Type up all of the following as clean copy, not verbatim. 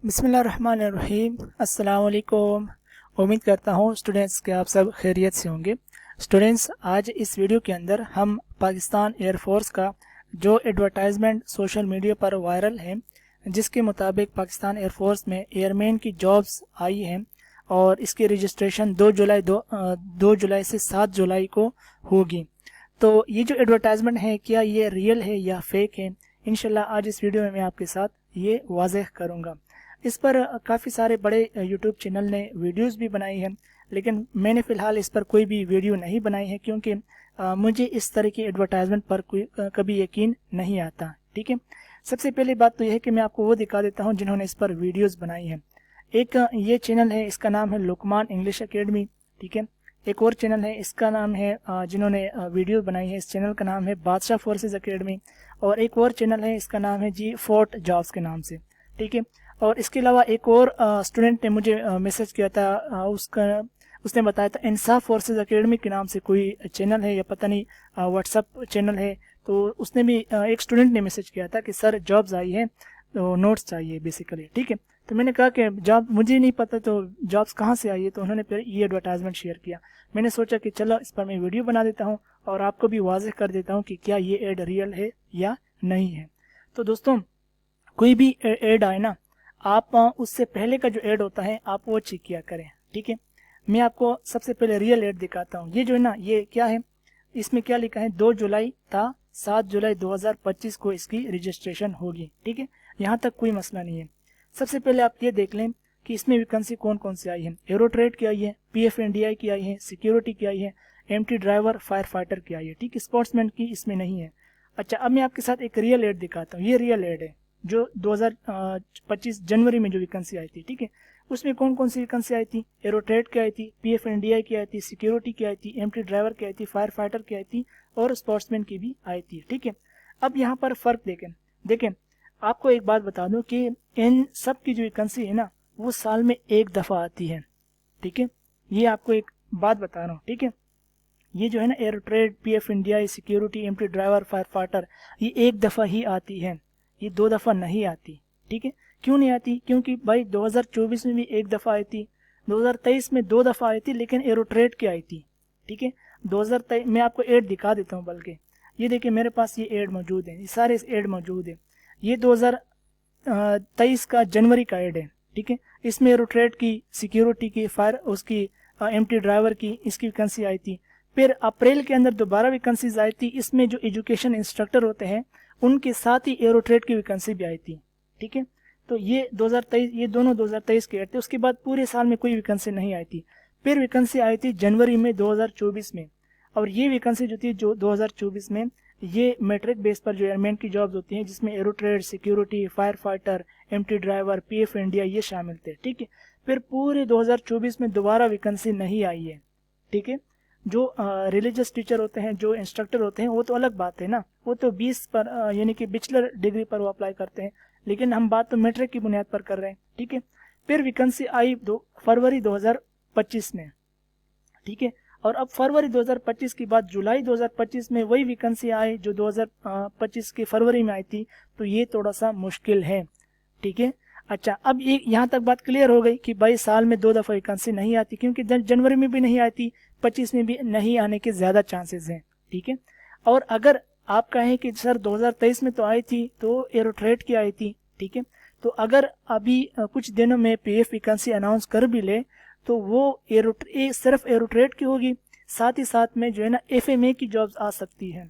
बिस्मिल्लाहिर्रहमानिर्रहीम। अस्सलाम वालेकुम। उम्मीद करता हूँ स्टूडेंट्स के आप सब खैरियत से होंगे। स्टूडेंट्स, आज इस वीडियो के अंदर हम पाकिस्तान एयरफोर्स का जो एडवर्टाइजमेंट सोशल मीडिया पर वायरल है, जिसके मुताबिक पाकिस्तान एयरफोर्स में एयरमैन की जॉब्स आई हैं और इसकी रजिस्ट्रेशन 2 जुलाई से 7 जुलाई को होगी। तो ये जो एडवर्टाइजमेंट है, क्या ये रियल है या फेक है, इंशाल्लाह आज इस वीडियो में मैं आपके साथ ये वाज़ेह करूँगा। इस पर काफ़ी सारे बड़े यूट्यूब चैनल ने वीडियोस भी बनाई हैं, लेकिन मैंने फ़िलहाल इस पर कोई भी वीडियो नहीं बनाई है, क्योंकि मुझे इस तरह की एडवर्टाइजमेंट पर कोई कभी यकीन नहीं आता। ठीक है, सबसे पहली बात तो यह है कि मैं आपको वो दिखा देता हूँ जिन्होंने इस पर वीडियोस बनाई हैं। एक ये चैनल है, इसका नाम है लुकमान इंग्लिश एकेडमी। ठीक है, एक और चैनल है, इसका नाम है जिन्होंने वीडियो बनाई है, इस चैनल का नाम है बादशाह फोर्सेस एकेडमी। और एक और चैनल है, इसका नाम है जी फोर्ट जॉब्स के नाम से। ठीक है, और इसके अलावा एक और स्टूडेंट ने मुझे मैसेज किया था, उसने बताया था इंसाफ फोर्सेस एकेडमी के नाम से कोई चैनल है या पता नहीं व्हाट्सअप चैनल है। तो उसने भी एक स्टूडेंट ने मैसेज किया था कि सर जॉब्स आई है तो नोट्स चाहिए बेसिकली। ठीक है, तो मैंने कहा कि जॉब मुझे नहीं पता तो जॉब्स कहाँ से आई है, तो उन्होंने फिर ये एडवर्टाइजमेंट शेयर किया। मैंने सोचा कि चलो इस पर मैं वीडियो बना देता हूँ और आपको भी वाज़ेह कर देता हूँ कि क्या ये एड रियल है या नहीं है। तो दोस्तों, कोई भी एड आए ना, आप उससे पहले का जो ऐड होता है आप वो चेक किया करें। ठीक है, मैं आपको सबसे पहले रियल ऐड दिखाता हूँ। ये जो है ना, ये क्या है, इसमें क्या लिखा है, 2 जुलाई था, 7 जुलाई 2025 को इसकी रजिस्ट्रेशन होगी। ठीक है, यहाँ तक कोई मसला नहीं है। सबसे पहले आप ये देख लें कि इसमें वैकेंसी कौन कौन सी आई है। एरोट्रेड की आई है, PFNDI की आई है, सिक्योरिटी की आई है, MT ड्राइवर, फायर फाइटर की आई है। ठीक है, स्पोर्ट्समैन की इसमें नहीं है। अच्छा, अब मैं आपके साथ एक रियल ऐड दिखाता हूँ। ये रियल ऐड है जो 2025 जनवरी में जो वैकेंसी आई थी। ठीक है, उसमें कौन कौन सी वैकेंसी आई थी, एरोट्रेड की आई थी, PFNDI की आई थी, सिक्योरिटी की आई थी, MT ड्राइवर की आई थी, फायर फाइटर की आई थी और स्पोर्ट्समैन की भी आई थी। ठीक है, अब यहाँ पर फर्क देखें आपको एक बात बता दूं कि इन सब की जो वैकेंसी है ना, वो साल में एक दफ़ा आती है। ठीक है, ये आपको एक बात बता रहा हूँ। ठीक है, ये जो है ना एरोट्रेड, PFNDI, security, MT driver, fire fighter, ये एक दफ़ा ही आती है, ये 2 दफ़ा नहीं आती। ठीक है, क्यों नहीं आती, क्योंकि भाई 2024 में भी एक दफ़ा आई थी, 2023 में 2 दफ़ा आई थी, लेकिन एरोट्रेड की आई थी। ठीक है, 2023 मैं आपको एड दिखा देता हूँ, बल्कि ये देखिए मेरे पास ये एड मौजूद है, ये सारे एड मौजूद है। ये 2023 का जनवरी का एड है। ठीक है, इसमें एरोट्रेड की, सिक्योरिटी की, फायर उसकी, MT ड्राइवर की, इसकी वैकेंसी आई थी। फिर अप्रैल के अंदर दोबारा वैकेंसीज आई थी, इसमें जो एजुकेशन इंस्ट्रक्टर होते हैं उनके साथ ही एरोट्रेड की वैकेंसी भी आई थी। ठीक है, तो ये 2023, ये दोनों 2023 के थे। उसके बाद पूरे साल में कोई वैकेंसी नहीं आई थी। फिर वैकेंसी आई थी जनवरी में 2024 में, और ये वैकेंसी जो थी जो 2024 में, ये मैट्रिक बेस पर जो एयरमैन की जॉब्स होती हैं, जिसमें aerotrade, security, fire fighter, MT driver, PFNDI ये शामिल थे। ठीक है, फिर पूरे 2024 में दोबारा वैकेंसी नहीं आई है। ठीक है, जो रिलीजियस टीचर होते हैं, जो इंस्ट्रक्टर होते हैं, वो तो अलग बात है ना, वो तो 20 पर यानी कि बैचलर डिग्री पर वो अप्लाई करते हैं, लेकिन हम बात तो मैट्रिक की बुनियाद पर कर रहे हैं। ठीक है, फिर वैकेंसी आई फरवरी 2025 में। ठीक है, और अब फरवरी 2025 के बाद जुलाई 2025 में वही वैकेंसी आई जो 2025 के फरवरी में आई थी, तो ये थोड़ा सा मुश्किल है। ठीक है, अच्छा, अब ये यहाँ तक बात क्लियर हो गई कि भाई साल में 2 दफ़ा वैकेंसी नहीं आती, क्योंकि जनवरी में भी नहीं आती, 25 में भी नहीं आने के ज़्यादा चांसेस हैं। ठीक है, और अगर आप कहें कि सर 2023 में तो आई थी, तो एरोट्रेड की आई थी। ठीक है, तो अगर अभी कुछ दिनों में PF वैकेंसी अनाउंस कर भी ले, तो वो सिर्फ एरोट्रेड की होगी, साथ ही साथ में जो है ना FMA की जॉब्स आ सकती है।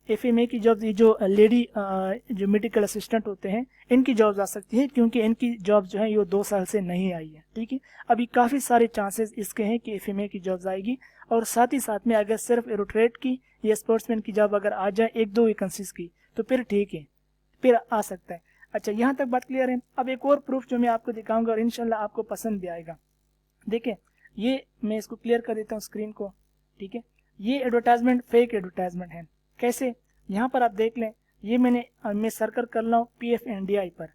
FMA की जॉब्स, ये जो लेडी जो मेडिकल असिस्टेंट होते हैं, इनकी जॉब्स आ सकती है, क्योंकि इनकी जॉब्स जो है ये 2 साल से नहीं आई है। ठीक है, अभी काफ़ी सारे चांसेस इसके हैं कि FMA की जॉब्स आएगी, और साथ ही साथ में अगर सिर्फ एरोट्रेड की या स्पोर्ट्समैन की जॉब अगर आ जाए 1-2 वैकेंसीज की, तो फिर ठीक है, फिर आ सकता है। अच्छा, यहाँ तक बात क्लियर है। अब एक और प्रूफ जो मैं आपको दिखाऊंगा और इंशाल्लाह आपको पसंद भी आएगा। देखिए, ये मैं इसको क्लियर कर देता हूँ स्क्रीन को। ठीक है, ये एडवर्टाइजमेंट फेक एडवर्टाइजमेंट है। कैसे, यहाँ पर आप देख लें, ये मैं सर्कल कर रहा हूँ PFNDI पर।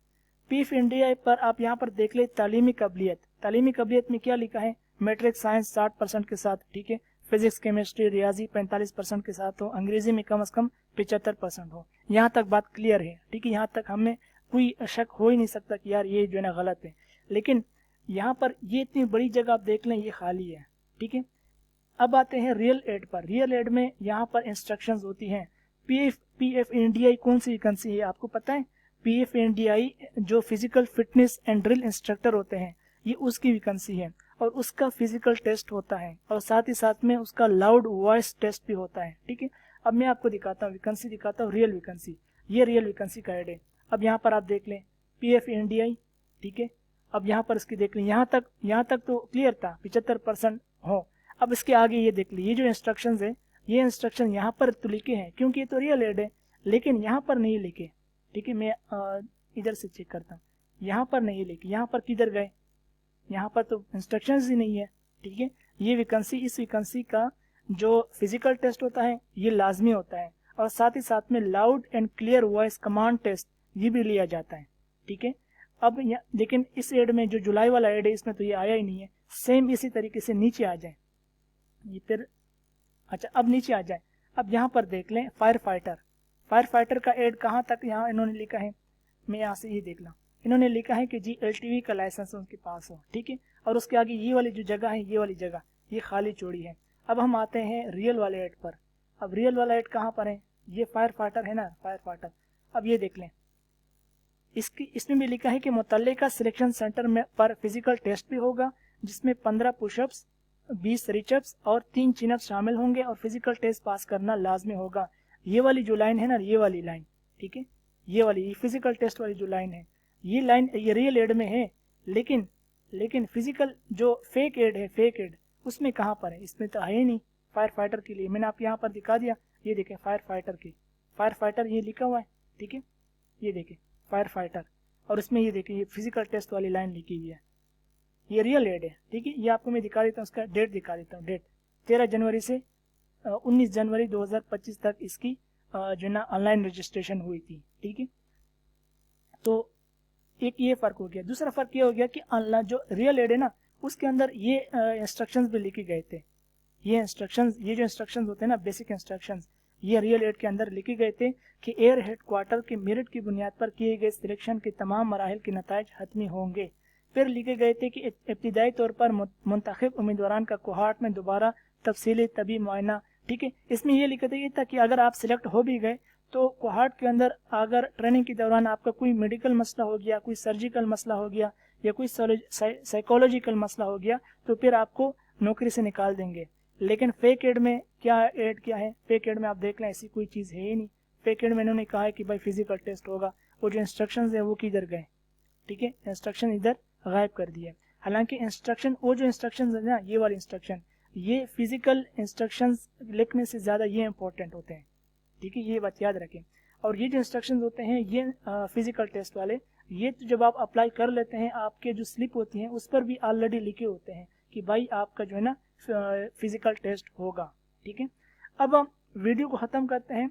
PFNDI पर आप यहाँ पर देख लें तालीमी काबिलियत। तालीमी काबिलियत में क्या लिखा है, मैट्रिक साइंस 60% के साथ। ठीक है, फिजिक्स, केमिस्ट्री, रियाजी 45% के साथ हो, अंग्रेजी में कम से कम 75% हो। यहाँ तक बात क्लियर है। ठीक है, यहाँ तक हमने कोई शक हो ही नहीं सकता कि यार ये जो है ना गलत है। लेकिन यहाँ पर ये इतनी बड़ी जगह आप देख लें ये खाली है, ठीक है। अब आते हैं रियल एड पर। रियल एड में यहाँ पर इंस्ट्रक्शंस होती हैं। PF कौन सी वैकेंसी है आपको पता है? PFNDI जो physical fitness and drill instructor होते हैं, ये उसकी वैकेंसी है और उसका फिजिकल टेस्ट होता है और साथ ही साथ में उसका लाउड वॉइस टेस्ट भी होता है, ठीक है। अब मैं आपको दिखाता हूँ वैकेंसी, दिखाता हूँ रियल वैकेंसी। ये रियल वैकेंसी का एड है। अब यहाँ पर आप देख लें PFNDI, ठीक है। अब यहाँ पर इसकी देख लें, यहाँ तक तो क्लियर था 75% हो। अब इसके आगे ये देख ली, ये जो इंस्ट्रक्शंस है, ये इंस्ट्रक्शन यहाँ पर तो लिखे हैं क्योंकि ये तो रियल एड है, लेकिन यहाँ पर नहीं लिखे, ठीक है। मैं इधर से चेक करता हूँ, यहाँ पर नहीं लिखे। यहाँ पर किधर गए? यहाँ पर तो इंस्ट्रक्शंस ही नहीं है, ठीक है। ये वैकेंसी, इस वैकेंसी का जो फिजिकल टेस्ट होता है ये लाजमी होता है और साथ ही साथ में loud and clear voice command test ये भी लिया जाता है, ठीक है। अब लेकिन इस एड में जो जुलाई वाला एड है इसमें तो ये आया ही नहीं है। सेम इसी तरीके से नीचे आ जाए ये फिर, अच्छा अब नीचे आ जाए। अब यहाँ पर देख लें फायर फाइटर का एड कहाँ तक यहाँ इन्होंने लिखा है, मैं यहाँ से ये देख ला, इन्होंने लिखा है कि जी LTV का लाइसेंस उनके पास हो, ठीक है। और उसके आगे ये वाली जो जगह है, ये वाली जगह ये खाली चौड़ी है। अब हम आते हैं रियल वाले एड पर। अब रियल वाला एड कहाँ पर है? ये फायर फाइटर है ना, फायर फाइटर। अब ये देख लें, इसमें भी लिखा है कि मुतल्लिका सिलेक्शन सेंटर में पर फिजिकल टेस्ट भी होगा जिसमें 15 पुशअप्स, 20 रिचअप्स और 3 चिनअप्स शामिल होंगे और फिजिकल टेस्ट पास करना लाजमी होगा। ये वाली जो लाइन है ना, ये वाली लाइन, ठीक है, ये वाली फिजिकल टेस्ट वाली जो लाइन है, ये लाइन ये रियल एड में है, लेकिन फिजिकल जो फेक एड है, फेक एड उसमें कहाँ पर है? इसमें तो है ही नहीं। फायर फाइटर के लिए मैंने आप यहाँ पर दिखा दिया, ये देखें फायर फाइटर ये लिखा हुआ है, ठीक है। ये देखें फायर फाइटर और इसमें ये देखें ये फिजिकल टेस्ट वाली लाइन लिखी हुई है, ये रियल एड है, ठीक है। ये आपको मैं दिखा देता हूँ, उसका डेट दिखा देता हूँ। डेट 13 जनवरी से 19 जनवरी 2025 तक इसकी जो ना ऑनलाइन रजिस्ट्रेशन हुई थी, ठीक है। तो एक ये फ़र्क हो गया। दूसरा फ़र्क ये हो गया कि ऑनलाइन जो रियल एड है ना, उसके अंदर ये इंस्ट्रक्शंस भी लिखे गए थे। ये जो इंस्ट्रक्शंस होते हैं ना, बेसिक इंस्ट्रक्शंस, ये रियल एड के अंदर लिखे गए थे कि एयर हेडक्वार्टर के मेरिट की बुनियाद पर किए गए सिलेक्शन के तमाम मराहिल के नताइज हतमी होंगे। फिर लिखे गए थे कि इब्तिदाई तौर पर मुंतखब उम्मीदवारान का कोहार्ट में दोबारा तफसीली तबी मुआयना, ठीक है। इसमें ये लिखा था कि अगर आप सिलेक्ट हो भी गए तो कोहार्ट के अंदर अगर ट्रेनिंग के दौरान आपका कोई मेडिकल मसला हो गया, कोई सर्जिकल मसला हो गया या कोई साइकोलॉजिकल मसला हो गया तो फिर आपको नौकरी से निकाल देंगे। लेकिन फेक एड में क्या है? फेक एड में आप देख लें ऐसी कोई चीज़ है ही नहीं। फेक एड में इन्होंने कहा है कि भाई फिजिकल टेस्ट होगा, वो जो इंस्ट्रक्शंस है वो किधर गए, ठीक है। इंस्ट्रक्शन इधर गायब कर दिए। हालांकि इंस्ट्रक्शन, वो जो इंस्ट्रक्शंस है ना, ये वाले इंस्ट्रक्शन, ये फिजिकल इंस्ट्रक्शंस लिखने से ज़्यादा ये इंपॉर्टेंट होते हैं, ठीक है। ये बात याद रखें। और ये जो इंस्ट्रक्शंस होते हैं ये फिजिकल टेस्ट वाले, ये तो जब आप अप्लाई कर लेते हैं आपके जो स्लिप होती हैं उस पर भी ऑलरेडी लिखे होते हैं कि भाई आपका जो है ना फिजिकल टेस्ट होगा, ठीक है। अब हम वीडियो को ख़त्म करते हैं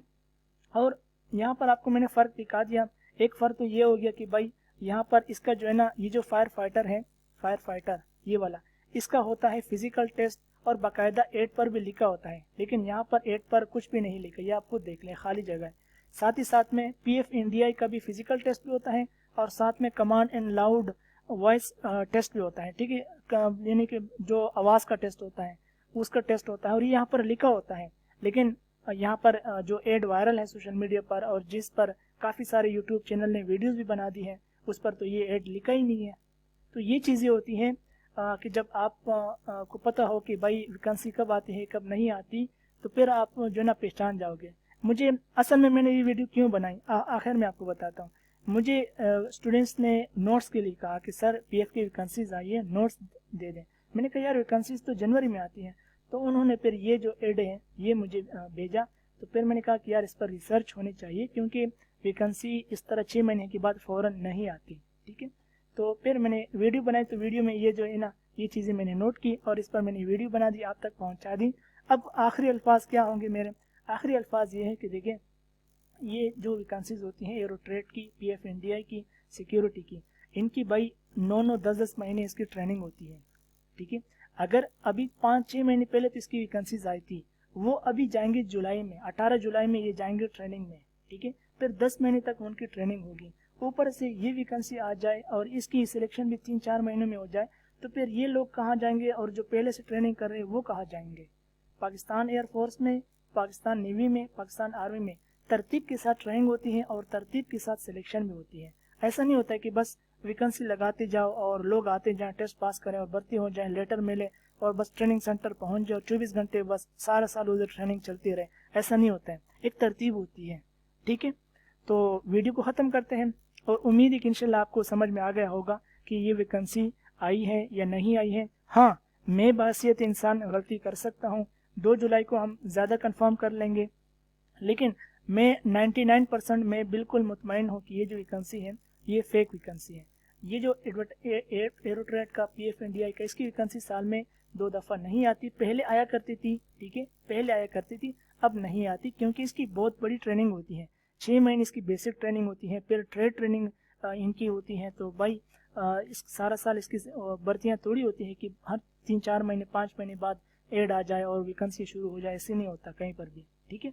और यहाँ पर आपको मैंने फ़र्क दिखा दिया। एक फ़र्क तो ये हो गया कि भाई यहाँ पर इसका जो है ना, ये जो फायर फाइटर ये वाला, इसका होता है फिजिकल टेस्ट और बाकायदा एड पर भी लिखा होता है, लेकिन यहाँ पर एड पर कुछ भी नहीं लिखा, ये आप खुद देख लें, खाली जगह है। साथ ही साथ में PFNDI का भी फिजिकल टेस्ट भी होता है और साथ में command and loud voice test भी होता है, ठीक है। यानी कि जो आवाज़ का टेस्ट होता है उसका टेस्ट होता है और ये यहाँ पर लिखा होता है। लेकिन यहाँ पर जो एड वायरल है सोशल मीडिया पर और जिस पर काफ़ी सारे यूट्यूब चैनल ने वीडियोस भी बना दी हैं, उस पर तो ये एड लिखा ही नहीं है। तो ये चीज़ें होती हैं कि जब आप को पता हो कि भाई वैकेंसी कब आती है कब नहीं आती, तो फिर आप जो ना पहचान जाओगे। मुझे असल में मैंने ये वीडियो क्यों बनाई, आखिर में आपको बताता हूँ। मुझे स्टूडेंट्स ने नोट्स के लिए कहा कि सर PF की वैकेंसीज आई है, नोट्स दे दें। मैंने कहा यार वैकेंसीज तो जनवरी में आती हैं, तो उन्होंने फिर ये जो एड है ये मुझे भेजा। तो फिर मैंने कहा कि यार इस पर रिसर्च होनी चाहिए क्योंकि वैकेंसी इस तरह 6 महीने के बाद फ़ौरन नहीं आती, ठीक है। तो फिर मैंने वीडियो बनाई, तो वीडियो में ये जो है ना ये चीज़ें मैंने नोट की और इस पर मैंने वीडियो बना दी, आप तक पहुंचा दी। अब आखिरी अल्फाज क्या होंगे मेरे? आखिरी अल्फाज ये है कि देखिए ये जो वैकेंसीज होती हैं एरोट्रेड की, PFNDI की, सिक्योरिटी की, इनकी भाई 9-9 10-10 महीने इसकी ट्रेनिंग होती है, ठीक है। अगर अभी 5-6 महीने पहले तो इसकी वैकेंसीज आई थी, वो अभी जाएंगे जुलाई में, 18 जुलाई में ये जाएंगे ट्रेनिंग में, ठीक है। फिर 10 महीने तक उनकी ट्रेनिंग होगी। ऊपर से ये वैकेंसी आ जाए और इसकी सिलेक्शन भी 3-4 महीनों में हो जाए, तो फिर ये लोग कहाँ जाएंगे और जो पहले से ट्रेनिंग कर रहे हैं वो कहाँ जाएंगे। पाकिस्तान एयरफोर्स में, पाकिस्तान नेवी में, पाकिस्तान आर्मी में तरतीब के साथ ट्रेनिंग होती है और तरतीब के साथ सिलेक्शन भी होती है। ऐसा नहीं होता है कि बस वैकेंसी लगाते जाओ और लोग आते जाएं, टेस्ट पास करें और भर्ती हो जाएं, लेटर मिले और बस ट्रेनिंग सेंटर पहुंच जाओ, 24 घंटे बस सारा साल उधर ट्रेनिंग चलती रहे। ऐसा नहीं होता है, एक तरतीब होती है। ठीक है, तो वीडियो को ख़त्म करते हैं और उम्मीद है कि इंशाल्लाह आपको समझ में आ गया होगा कि ये वैकेंसी आई है या नहीं आई है। हाँ, मैं बासियत इंसान गलती कर सकता हूँ, 2 जुलाई को हम ज़्यादा कंफर्म कर लेंगे, लेकिन मैं 99% मैं बिल्कुल मुतमईन हूँ कि ये जो वैकेंसी है ये फेक वैकेंसी है। ये जो एरोट्रेट का, PF का, इसकी वैकेंसी साल में 2 दफ़ा नहीं आती। पहले आया करती थी, ठीक है, पहले आया करती थी, अब नहीं आती, क्योंकि इसकी बहुत बड़ी ट्रेनिंग होती है। 6 महीने इसकी बेसिक ट्रेनिंग होती है, फिर ट्रेड ट्रेनिंग इनकी होती है। तो भाई इस सारा साल इसकी भर्तियाँ थोड़ी होती है कि हर 3-4 महीने 5 महीने बाद ऐड आ जाए और वैकेंसी शुरू हो जाए, ऐसे नहीं होता कहीं पर भी। ठीक है,